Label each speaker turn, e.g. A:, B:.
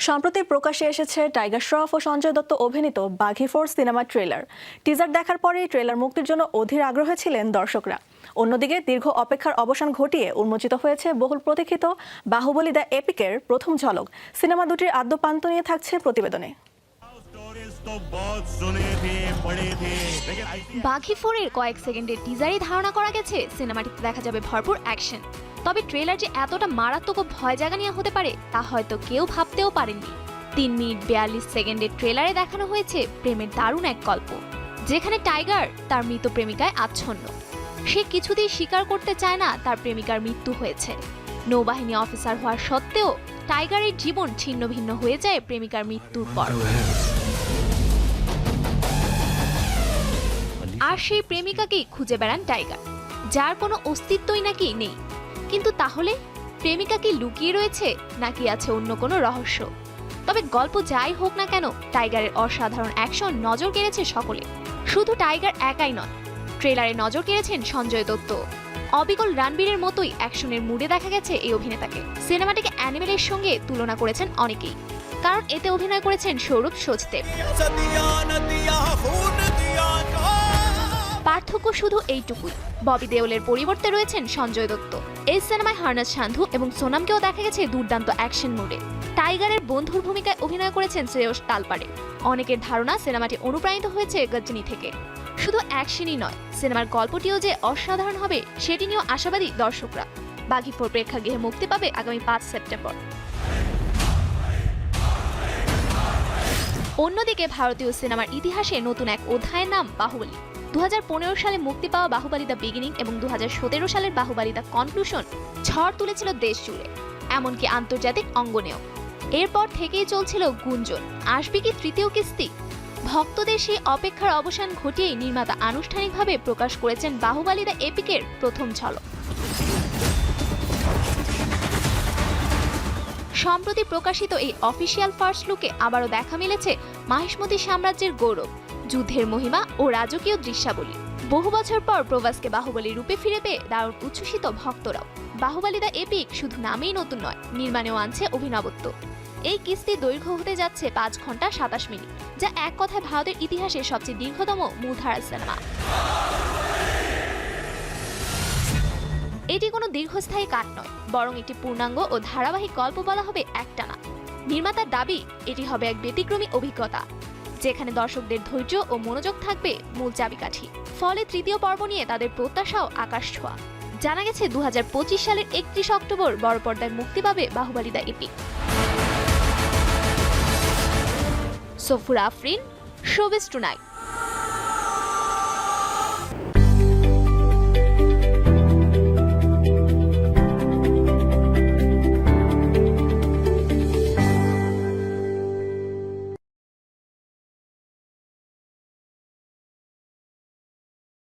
A: সম্প্রতি প্রকাশ্যে এসেছে টাইগার শ্রফ ও সঞ্জয় দত্ত অভিনীত বাঘি 4 সিনেমার ট্রেলার। টিজার দেখার পরেই ট্রেলার মুক্তির জন্য অধীর আগ্রহে ছিলেন দর্শকরা। অন্যদিকে দীর্ঘ অপেক্ষার অবসান ঘটিয়ে উন্মোচিত হয়েছে বহুল প্রতীক্ষিত বাহুবলী দ্য এপিকের প্রথম ঝলক। সিনেমা দুটির আদ্যপান্ত নিয়ে থাকছে প্রতিবেদনে।
B: বাঘি 4-এর কয়েক সেকেন্ডের টিজারেই ধারণা করা গেছে সিনেমাটিতে দেখা যাবে ভরপুর অ্যাকশন। তবে ট্রেলার যে এতটা মারাত্মক ও ভয় জাগানিয়া হতে পারে তা হয়তো কেউ ভাবতেও পারেননি। 3 মিনিট 42 সেকেন্ডের ট্রেলারে দেখানো হয়েছে প্রেমের দারুণ এক গল্প, যেখানে টাইগার তার মৃত প্রেমিকায় আচ্ছন্ন। সে কিছুতেই স্বীকার করতে চায় না তার প্রেমিকার মৃত্যু হয়েছে। নৌবাহিনী অফিসার হওয়ার সত্ত্বেও টাইগারের জীবন ছিন্ন ভিন্ন হয়ে যায় প্রেমিকার মৃত্যুর পর। আর সেই প্রেমিকাকেই খুঁজে বেড়ান টাইগার, যার কোনো অস্তিত্বই নাকি নেই। কিন্তু তাহলে প্রেমিকা কি লুকিয়ে রয়েছে নাকি আছে অন্য কোনো রহস্য? তবে গল্প যাই হোক না কেন, টাইগারের অসাধারণ অ্যাকশন নজর কেড়েছে সকলে। শুধু টাইগার একাই নয়, ট্রেলারে নজর কেড়েছেন সঞ্জয় দত্ত। অবিকল রণবীরের মতোই অ্যাকশনের মুডে দেখা গেছে এই অভিনেতাকে। সিনেমাটিকে অ্যানিমেলের সঙ্গে তুলনা করেছেন অনেকেই, কারণ এতে অভিনয় করেছেন সৌরভ সচদেব। পার্থক্য শুধু এইটুকুই, ববি দেওলের পরিবর্তে রয়েছেন সঞ্জয় দত্ত। এই সিনেমায় হারনাজ সান্ধু এবং সোনামকেও দেখা গেছে দুর্দান্ত অ্যাকশন মুডে। টাইগারের বন্ধুর ভূমিকায় অভিনয় করেছেন শ্রেয়স তালপাড়ে। অনেকের ধারণা সিনেমাটি অনুপ্রাণিত হয়েছে গজনী থেকে। শুধু অ্যাকশনই নয়, সিনেমার গল্পটিও যে অসাধারণ হবে সেটি নিয়েও আশাবাদী দর্শকরা। বাঘি 4 প্রেক্ষাগৃহে মুক্তি পাবে আগামী 5 সেপ্টেম্বর। অন্যদিকে ভারতীয় সিনেমার ইতিহাসে নতুন এক অধ্যায়ের নাম বাহুবলী। 2015 সালে মুক্তি পাওয়া বাহুবলী দ্য বিগিনিং এবং 2017 সালের বাহুবলী দ্য কনক্লুশন ঝড় তুলেছিল দেশ জুড়ে, এমনকি আন্তর্জাতিক অঙ্গনেও। এরপর থেকেই চলছিল গুঞ্জন, আসবে কি তৃতীয় কিস্তি? ভক্তদের সেই অপেক্ষার অবসান ঘটিয়েই নির্মাতা আনুষ্ঠানিকভাবে প্রকাশ করেছেন বাহুবলী দ্য এপিকের প্রথম ঝলক। সম্প্রতি প্রকাশিত এই অফিসিয়াল ফার্স্ট লুকে আবারও দেখা মিলেছে মাহিষ্মতি সাম্রাজ্যের গৌরব, যুদ্ধের মহিমা ও রাজকীয় দৃশ্যাবলী। বহু বছর পর প্রভাসকে বাহুবলী রূপে ফিরে পেয়ে দারুণ উচ্ছ্বসিত ভক্তরাও। বাহুবলী দ্য এপিক শুধু নামেই নতুন নয়, নির্মাণেও আনছে অভিনবত্ব। এই কিস্তি দৈর্ঘ্য হতে যাচ্ছে 5 ঘন্টা 27 মিনিট, যা এক কথায় ভারতের ইতিহাসে সবচেয়ে দীর্ঘতম মূলধারার সিনেমা। এটি কোনো দীর্ঘস্থায়ী কাট নয়, বরং একটি পূর্ণাঙ্গ ও ধারাবাহিক গল্প বলা হবে একটানা। নির্মাতার দাবি এটি হবে এক ব্যতিক্রমী অভিজ্ঞতা, যেখানে দর্শকদের ধৈর্য ও মনোযোগ থাকবে মূল চাবিকাঠি। ফলে তৃতীয় পর্ব নিয়ে তাদের প্রত্যাশাও আকাশ ছোঁয়া। জানা গেছে 2025 সালের 31 অক্টোবর বড় পর্দায় মুক্তি পাবে Baahubali the epic. Safura Afrin, showbiz tonight.